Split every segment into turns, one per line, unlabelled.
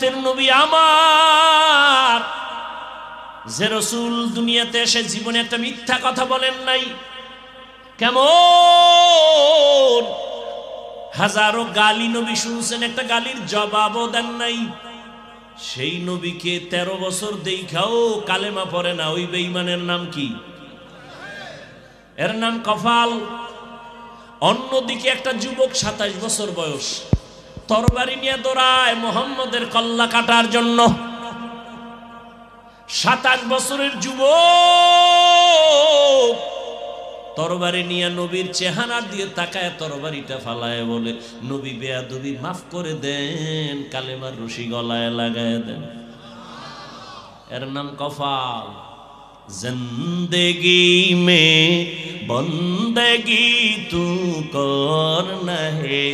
রক্তের নবী আমার, যে রাসূল দুনিয়াতে এসে জীবনে একটা মিথ্যা কথা বলেন নাই। কেমন হাজারো গালি নবী শুনছেন, একটা গালির জবাবও দেন নাই। সেই নবীকে 13 বছর দেখাও কালেমা পড়ে না, ওই বেঈমানের নাম কি? এর নাম কফাল। অন্যদিকে একটা যুবক 27 বছর বয়স, তরবারি নিয়ে দৌড়ায় মুহাম্মদের কল্লা কাটার জন্য। 27 বছরের যুবক তরবারি নিয়ে নবীর চেহারা দিয়ে তাকায়, তরবারিটা ফালায় বলে, নবী বেয়াদবি মাফ করে দেন, কালেমার রশি গলায় লাগায় দেন। এর নাম কফাল। জিন্দেগি মে বন্দেগি তু করনা হে,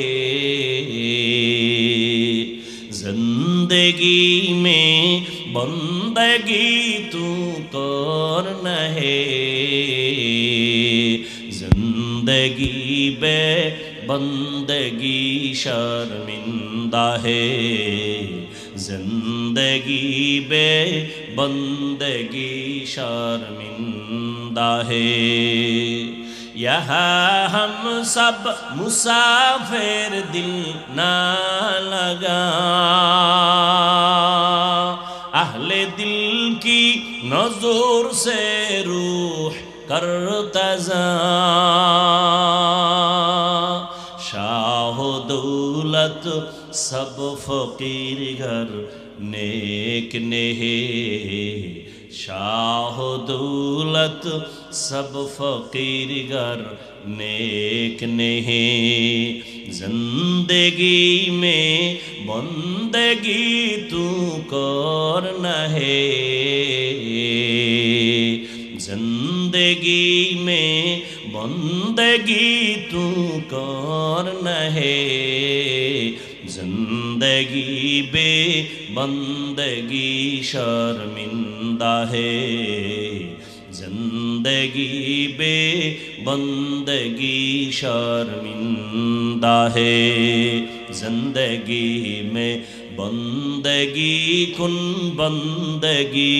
जिंदगी में बंदगी तू करना है, जिंदगी बे बंदगी शर्मिंदा है, जिंदगी बे बंदगी शर्मिंदा है। यहाँ हम सब मुसाफिर दिल ना लगा, अहले दिल की नजर से रूह करता जा, शाह दौलत सब फकीर घर नेक नेहे, शाह दौलत सब फकीर घर नेक नेहे, जिंदगी में बंदगी तू करना है, जिंदगी में बंदगी तू करना है, जिंदगी बे बंदगी शर्मिंदा है, जिंदगी बे बंदगी शर्मिंदा है, जिंदगी में बंदगी कुन बंदगी,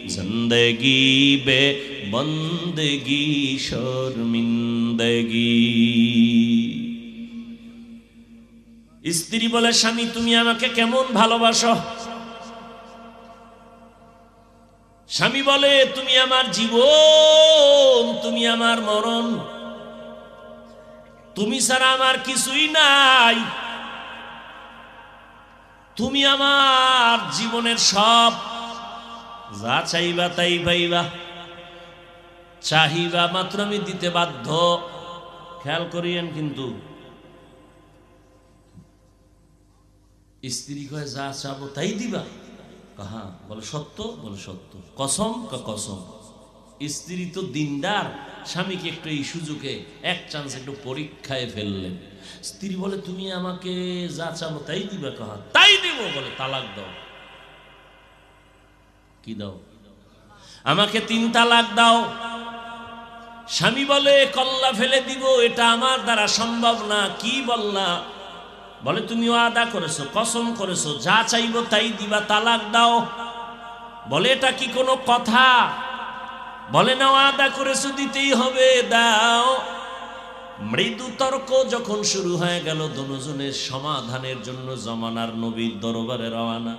जिंदगी बे बंदगी शर्मिंदगी। স্ত্রী বলে, স্বামী তুমি আমাকে কেমন ভালোবাসো? স্বামী বলে, তুমি আমার জীবন, তুমি আমার মরণ, তুমি ছাড়া আমার কিছুই নাই, তুমি আমার জীবনের সব, যা চাইবা তাই পাইবা, চাহিবা মাত্র আমি দিতে বাধ্য। খেয়াল করিয়েন কিন্তু, স্ত্রী কয় যা চাবো তাই দিবা? কাহা বলে সত্য, বলে সত্য। কসম? কসম। স্ত্রী তো দিনদার, স্বামীকে একটু এই সুযোগে এক চান্স একটু পরীক্ষায় ফেললেন। স্ত্রী বলে, তুমি আমাকে যা চাবো তাই দিবা? কাহা তাই দিব। বলে তালাক দাও। কি দাও? আমাকে 3 তালাক দাও। স্বামী বলে, কল্লা ফেলে দিব, এটা আমার দ্বারা সম্ভব না। কি বললা? বলে তুমি ওয়াদা করেছো, কসম করেছো, যা চাইবো তাই দিবা, তালাক দাও। বলে এটা কি কোনো কথা? বলে না, ওয়াদা করেছো দিতেই হবে, দাও। মৃদু তর্ক যখন শুরু হয়ে গেল, দুজনের সমাধানের জন্য জমানার নবীর দরবারে রওনা।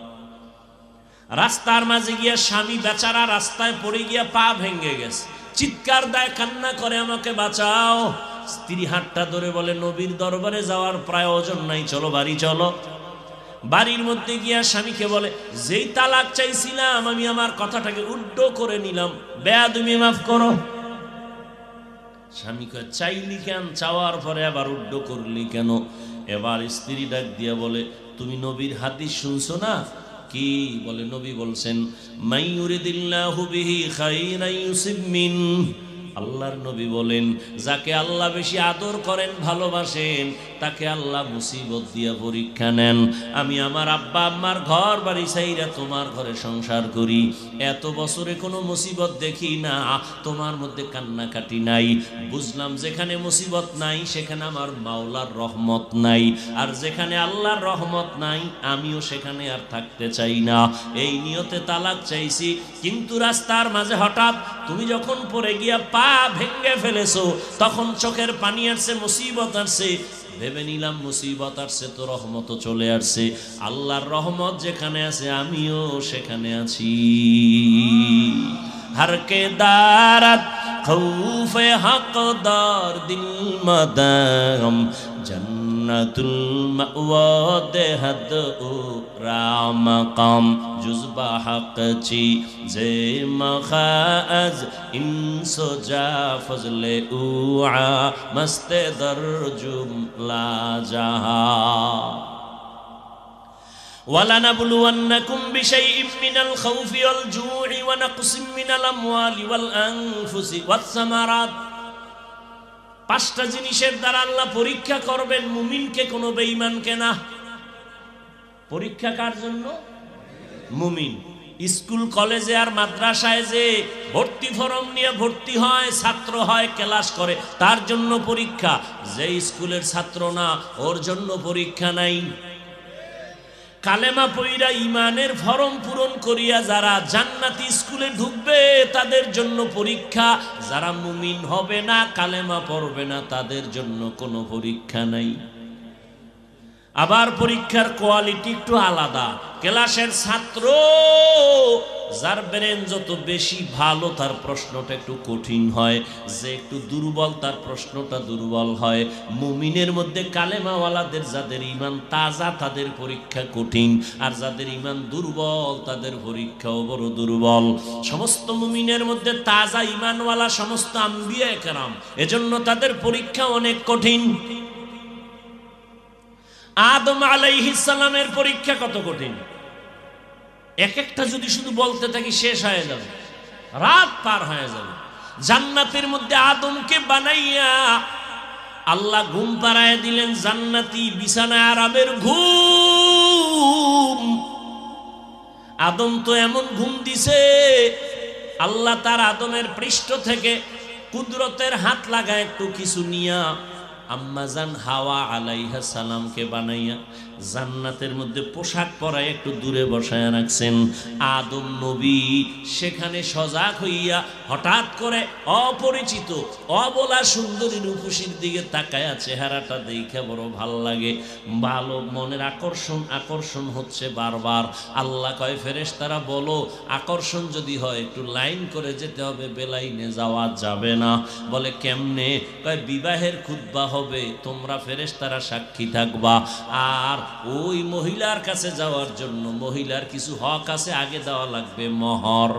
রাস্তার মাঝে গিয়া স্বামী বেচারা রাস্তায় পড়ে গিয়া পা ভেঙে গেছে, চিৎকার দেয়, কান্না করে, আমাকে বাঁচাও। স্ত্রী হাতটা ধরে বলে, নবীর দরবারে যাওয়ার প্রয়োজন নাই, চলো বাড়ি চলো। বাড়ির মধ্যে গিয়া স্বামীকে বলে, যেই তালাক চাইছিলাম আমি আমার কথাটাকে উল্টো করে নিলাম, বেয়াদবি মাফ করো। স্বামী কয়, চাইলি কেন? চাওয়ার পরে আবার উল্টো করলি কেন? এবার স্ত্রী ডাক দিয়া বলে, তুমি নবীর হাদিস শুনছো না? কি? বলে নবী বলছেন, মাইয়ুরিদিল্লাহু বিহি খাইরান ইউসিব মিন, আল্লাহর নবী বলেন, যাকে আল্লাহ বেশি আদর করেন, ভালোবাসেন, তাকে আল্লাহ মুসিবত দিয়া পরীক্ষা নেন। আমি আমার আব্বা আম্মার ঘর বাড়ি ছাইরা তোমার ঘরে সংসার করি, এত বছরে কোনো মুসিবত দেখি না, তোমার মধ্যে কান্নাকাটি নাই। বুঝলাম যেখানে মুসিবত নাই সেখানে আমার মাওলার রহমত নাই, আর যেখানে আল্লাহর রহমত নাই আমিও সেখানে আর থাকতে চাই না। এই নিয়তে তালাক চাইছি। কিন্তু রাস্তার মাঝে হঠাৎ তুমি যখন পড়ে গিয়া পা ভেঙে ফেলেছো, তখন চোখের পানি আসছে, মুসিবত আসছে, ভেবে নিলাম মুসিবত আসছে তো রহমত চলে আসছে। আল্লাহর রহমত যেখানে আছে আমিও সেখানে আছি। हर के दारत खौफे हकदार दिल मदम जन्नतुल मअवा देहद ओ राम कम जुज़बा हक ची जे मखाज इंसो जा फजले उआ मस्ते दरजुम ला जहा وَلَنَبْلُوَنَّكُمْ بِشَيْءٍ مِّنَ الْخَوْفِ وَالْجُوعِ وَنَقْصٍ مِّنَ الْأَمْوَالِ وَالْأَنفُسِ وَالثَّمَرَاتِ। পাঁচটা জিনিসের দ্বারা আল্লাহ পরীক্ষা করবেন মুমিনকে, কোনো বেঈমানকে না। পরীক্ষা কার জন্য? মুমিন। স্কুল কলেজে আর মাদ্রাসায় যে ভর্তি ফরম নিয়ে ভর্তি হয়, ছাত্র হয়, ক্লাস করে, তার জন্য পরীক্ষা। যে স্কুলের ছাত্র না, ওর জন্য পরীক্ষা নাই। কালেমা পইরা ইমানের ফরম পূরণ করিয়া যারা জান্নাতি স্কুলে ঢুকবে তাদের জন্য পরীক্ষা। যারা মুমিন হবে না, কালেমা পড়বে না, তাদের জন্য কোনো পরীক্ষা নাই। আবার পরীক্ষার কোয়ালিটি একটু আলাদা। ক্লাসের ছাত্র যার ব্রেন যত বেশি ভালো তার প্রশ্নটা একটু কঠিন হয়, যে একটু দুর্বল তার প্রশ্নটা দুর্বল হয়। মুমিনের মধ্যে কালেমাওয়ালাদের যাদের ঈমান তাজা তাদের পরীক্ষা কঠিন, আর যাদের ঈমান দুর্বল তাদের পরীক্ষাও বড় দুর্বল। সমস্ত মুমিনের মধ্যে তাজা ঈমানওয়ালা সমস্ত আম্বিয়া কেরাম, এজন্য তাদের পরীক্ষা অনেক কঠিন। আদম আলাইহিস সালামের পরীক্ষা কত কঠিন, এক একটা যদি শুধু বলতে থাকি শেষ হয়ে যাবে, রাত পার হয়ে যাবে। জান্নাতের মধ্যে আদমকে বানাইয়া আল্লাহ ঘুম পাড়ায় দিলেন, জান্নাতি বিছানায় আরামের ঘুম। আদম তো এমন ঘুম দিছে, আল্লাহ তার আদমের পৃষ্ঠ থেকে কুদরতের হাত লাগায় একটু কিছু নিয়া আম্মাজান হাওয়া আলাইহা সালামকে বানাইয়া জান্নাতের মধ্যে পোশাক পরায় একটু দূরে বসায় রাখছেন। আদম নবী সেখানে সজাগ হইয়া হঠাৎ করে অপরিচিত অবলা সুন্দরী রূপসীর দিকে তাকায়া, চেহারাটা দেখে বড় ভাল লাগে, ভালো মনের আকর্ষণ হচ্ছে বারবার। আল্লাহ কয় ফেরেশতারা বলো, আকর্ষণ যদি হয় একটু লাইন করে যেতে হবে, বেলাইনে যাওয়া যাবে না। বলে কেমনে? কয় বিবাহের খুতবা হবে, তোমরা ফেরেশতারা সাক্ষী থাকবা, আর ওই মহিলার কাছে যাওয়ার জন্য মহিলার কিছু হক আছে, আগে দেওয়া লাগবে মোহর।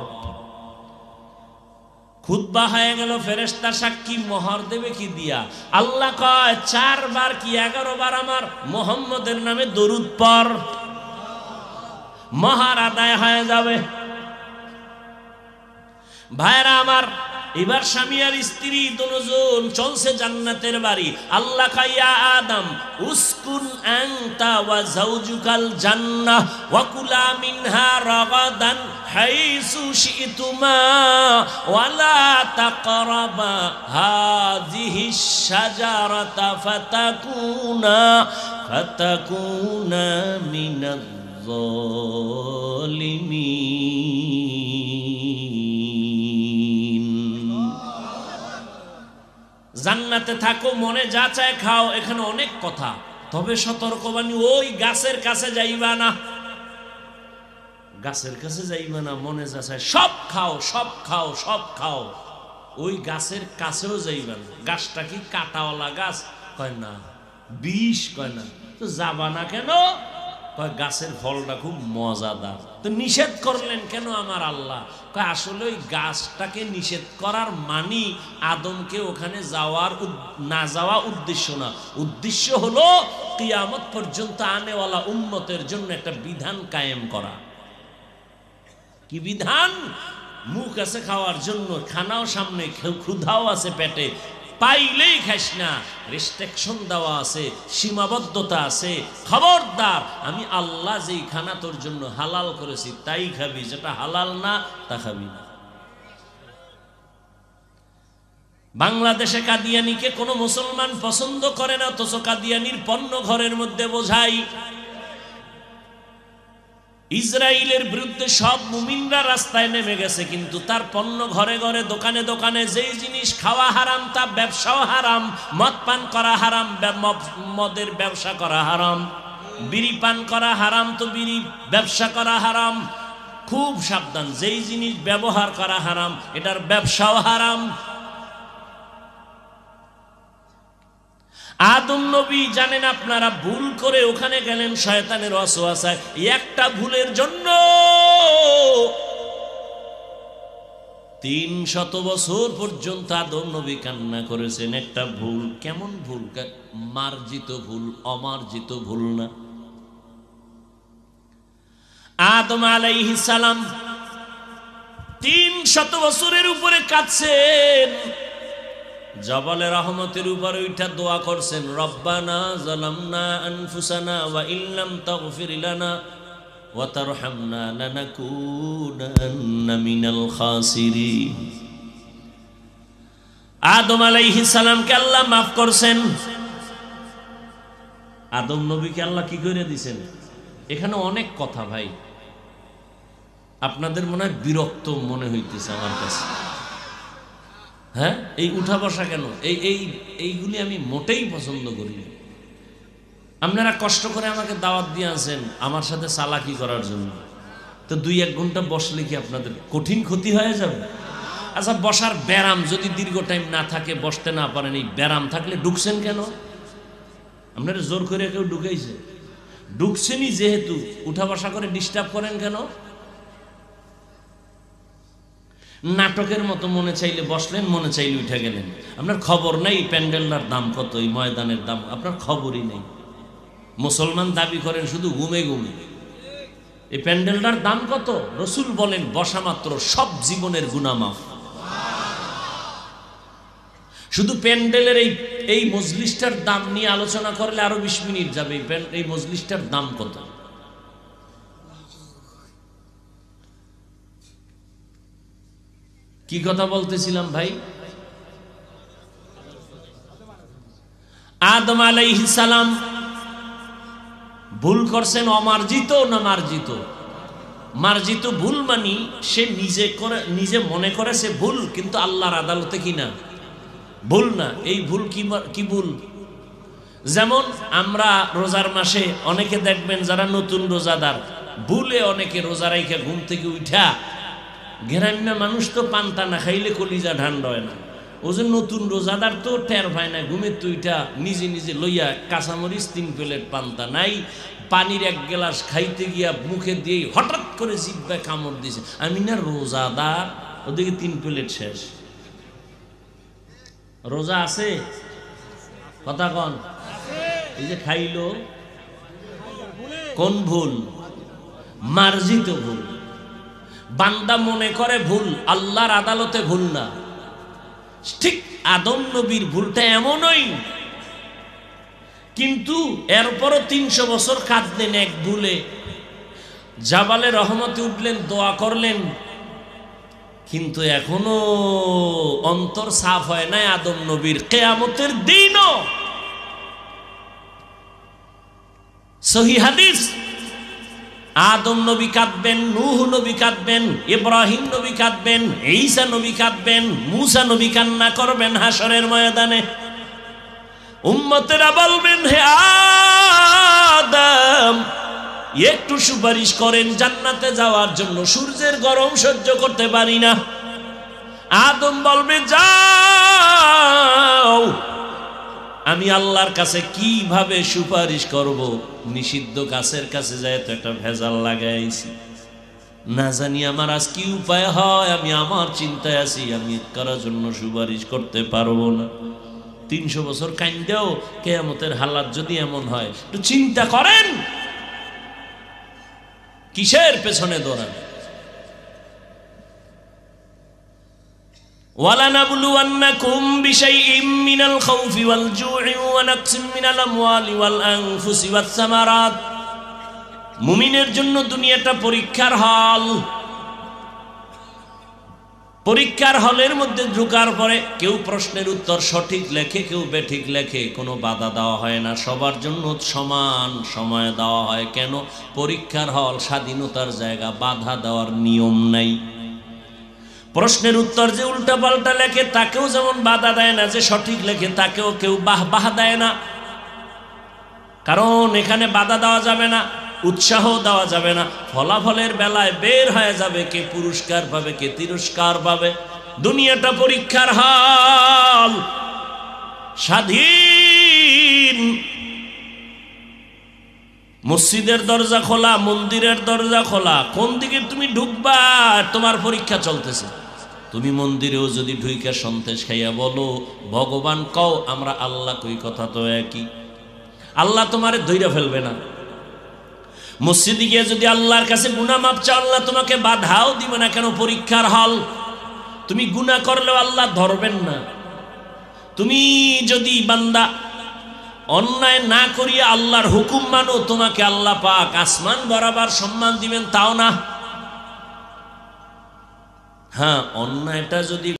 খুতবা হয়ে গেল, ফেরেশতা সাক্ষী, মোহর দেবে কি দিয়া? আল্লাহ কয় 4 বার কি 11 বার আমার মুহাম্মদের নামে দরুদ পড়, মোহর আদায় হয়ে যাবে। ভাইরা আমার, এবার স্বামী আর স্ত্রী দুজন চলছে জান্নাতের বাড়ি। আল্লাহ খাইয়া আদম উসকুন আনতা ওয়া যাওজুকাল জান্নাহ ওয়া কুলা মিনহা রাগাদান হাইসু শিতুমা ওয়া লা তাকরাবা হাযিহিশ শাজারাতা ফাতাকুনা মিনাজ যালিমিন। জান্নাতে থাকো, মনে যা চায় খাও, এখানে অনেক কথা, তবে সতর্কবাণী, ওই গাছের কাছে যাইবা না, গাছের কাছে যাইবা না, মনে যা চায় সব খাও, সব খাও, সব খাও, ওই গাছের কাছেও যাইবা না। গাছটা কি কাটাওয়ালা গাছ? কয় না। বিষ? কয় না। তো যাবা না কেন? কয় গাছের ফলটা খুব মজাদার। তো নিষেধ করলেন কেন আমার আল্লাহ? কয় আসলে ওই গাছটাকে নিষেধ করার মানি আদমকে ওখানে না যাওয়া উদ্দেশ্য না। উদ্দেশ্য হলো কিয়ামত পর্যন্ত আনেওয়ালা উম্মতের জন্য একটা বিধান কায়েম করা। কি বিধান? মুখ আছে খাওয়ার জন্য, খানাও সামনে, ক্ষুধাও আছে পেটে, পাইলেই খাস না, রেস্ট্রিকশন দেওয়া আছে, সীমাবদ্ধতা আছে। খবরদার, আমি আল্লাহ যেই খানা তোর জন্য হালাল করেছি তাই খাবি, যেটা হালাল না তা খাবি না। বাংলাদেশে কাদিয়ানিকে কোনো মুসলমান পছন্দ করে না, অথচ কাদিয়ানির পণ্য ঘরের মধ্যে বোঝাই। ইসরায়েলের বিরুদ্ধে সব মুমিনরা রাস্তায় নেমে গেছে, কিন্তু তার পণ্য ঘরে ঘরে, দোকানে দোকানে, যেই জিনিস খাওয়া হারাম তা ব্যবসাও হারাম। মদ পান করা হারাম, মদের ব্যবসা করা হারাম। বিড়ি পান করা হারাম, তো বিড়ি ব্যবসা করা হারাম। খুব সাবধান, যেই জিনিস ব্যবহার করা হারাম এটার ব্যবসাও হারাম। আদম নবী জানেন আপনারা, ভুল করে ওখানে গেলেন শয়তানের ওয়াসওয়াসায়। একটা ভুলের জন্য 300 বছর পর্যন্ত আদম নবী কান্না করেছেন। একটা ভুল, কেমন ভুল? মার্জিত ভুল, অমার্জিত ভুল না। আদম আলাইহিস সালাম 300 বছরের উপরে কাঁদছেন, জবালে রহমতের উপর উঠা দোয়া করছেন, রব্বানা যালামনা আনফুসানা ওয়া ইল্লাম তাগফির লানা ওয়া তারহামনা লানাকুনান্না মিনাল খাসিরিন। আদম আলাইহিস সালামকে আল্লাহ মাফ করছেন। আদম নবীকে আল্লাহ কি করে দিয়েছেন? এখানে অনেক কথা ভাই, আপনাদের মনে হয় বিরক্ত মনে হইতেছে আমার কাছে। হ্যাঁ, এই উঠা বসা কেন? এইগুলি আমি মোটেই পছন্দ করি না। আপনারা কষ্ট করে আমাকে দাওয়াত দিয়ে আছেন আমার সাথে চালাকি করার জন্য, তো 2-1 ঘন্টা বসলে কি আপনাদের কঠিন ক্ষতি হয়ে যাবে? আচ্ছা, বসার ব্যারাম যদি দীর্ঘ টাইম না থাকে, বসতে না পারেন, এই ব্যারাম থাকলে ঢুকছেন কেন? আপনারা জোর করে কেউ ঢুকাইছে? ঢুকছেনই যেহেতু, উঠা বসা করে ডিস্টার্ব করেন কেন? নাটকের মতো মনে চাইলে বসলেন, মনে চাইলে উঠে গেলেন। আপনার খবর নেই প্যান্ডেলটার দাম কত, এই ময়দানের দাম আপনার খবরই নেই। মুসলমান দাবি করেন শুধু ঘুমে ঘুমে। এই প্যান্ডেলটার দাম কত? রসুল বলেন বসা মাত্র সব জীবনের গুনাহ মাফ। শুধু প্যান্ডেলের এই মজলিসটার দাম নিয়ে আলোচনা করলে আরো 20 মিনিট যাবে। এই মজলিসটার দাম কত? কি কথা বলতেছিলাম ভাই? আদম আলাইহিস সালাম ভুল করছেন, অমার্জিত না মার্জিত? মার্জিত ভুল মানি সে নিজে মনে করে সে ভুল, কিন্তু আল্লাহর আদালতে কি না ভুল না। এই ভুল কি ভুল? যেমন আমরা রোজার মাসে অনেকে দেখবেন যারা নতুন রোজাদার, ভুলে অনেকে রোজা রাইখা ঘুম থেকে উঠা, গ্রাম্য মানুষ তো পান্তা না খাইলে কলিজা ঠান্ডা হয় না, ও যে নতুন রোজাদার তো টের পায় না, ঘুমের তুইটা নিজে নিজে লইয়া কাঁচামরিচ 3 প্লেট পান্তা নাই, পানির 1 গ্লাস খাইতে গিয়া মুখে দিয়ে হঠাৎ করে জিহ্বায় কামড় দিয়েছে, আমি না রোজাদার, ওদিকে 3 প্লেট শেষ। রোজা আছে? কথা কন। এই যে খাইলো, কোন ভুল? মার্জিত ভুল। বান্দা মনে করে ভুল, আল্লাহর আদালতে ভুল না। ঠিক আদম নবীর ভুলটা এমনই, কিন্তু এরপরও 300 বছর কাঁদলেন এক ভুলে, জাবালে রহমতে উঠলেন, দোয়া করলেন, কিন্তু এখনো অন্তর সাফ হয় নাই আদম নবীর। কিয়ামতের দিনও সহিহ হাদিস, আদম নবী কাঁদবেন, নূহ নবী কাঁদবেন, ইব্রাহিম নবী কাঁদবেন, ঈসা নবী কাঁদবেন, মুসা নবী কান্না করবেন হাসরের ময়দানে। উম্মতেরা বলবেন, হে আদম, একটু সুপারিশ করেন জান্নাতে যাওয়ার জন্য, সূর্যের গরম সহ্য করতে পারি না। আদম বলবে, যাও, আমি আল্লাহর কাছে কিভাবে সুপারিশ করব? নিষিদ্ধ গাছের কাছে যায় তো একটা ভেজাল লাগাইছি, না জানি আমার আজ কি উপায় হয়, আমি আমার চিন্তায় আছি, আমি করার জন্য সুপারিশ করতে পারবো না। 300 বছর কাইন্দেও কিয়ামতের হালাত যদি এমন হয়, একটু চিন্তা করেন কিসের পেছনে দৌড়ান। ওয়ালানাবলুওয়ান্নাকুম বিশাইইম মিনাল খাউফি ওয়াল জু'i ওয়া নাকসিম মিনাল আমওয়ালি ওয়াল আনফুসি ওয়াস সামারাত। মুমিনের জন্য দুনিয়াটা পরীক্ষার হল। পরীক্ষার হলের মধ্যে ঢোকার পরে কেউ প্রশ্নের উত্তর সঠিক লেখে, কেউ বেঠিক লেখে, কোনো বাধা দেওয়া হয় না, সবার জন্য সমান সময় দেওয়া হয়। কেন? পরীক্ষার হল স্বাধীনতার জায়গা, বাধা দেওয়ার নিয়ম নাই। প্রশ্নের উত্তর যে উল্টা পাল্টা লেখে তাকেও যেমন বাধা দেয় না, যে সঠিক লেখে তাকেও কেউ বাহ দেয় না। কারণ এখানে বাধা দেওয়া যাবে না, উৎসাহ দেওয়া যাবে না। ফলাফলের বেলায় বের হয়ে যাবে কে পুরস্কার পাবে, কে তিরস্কার পাবে। দুনিয়াটা পরীক্ষার হল, স্বাধীন। মসজিদের দরজা খোলা, মন্দিরের দরজা খোলা, কোন দিকে তুমি ঢুকবা তোমার পরীক্ষা চলতেছে। তুমি মন্দিরেও যদি ঢুইকা সন্তেষ খাইয়া বলো ভগবান কও, আমরা আল্লাহ কই, কথা তো একই। আল্লাহ তোমারে ধইরা ফেলবে না। মসজিদে গিয়ে যদি আল্লাহর কাছে গুনাহ মাপ চাও, আল্লাহ তোমাকে বাধাও দিবে না। কেন? পরীক্ষার হল। তুমি গুনাহ করলেও আল্লাহ ধরবেন না। তুমি যদি বান্দা অন্যায় না করিয়া আল্লাহর হুকুম মানো, তোমাকে আল্লাহ পাক আসমান বরাবর সম্মান দিবেন, তাও না। হ্যাঁ, অন্যায়টা যদি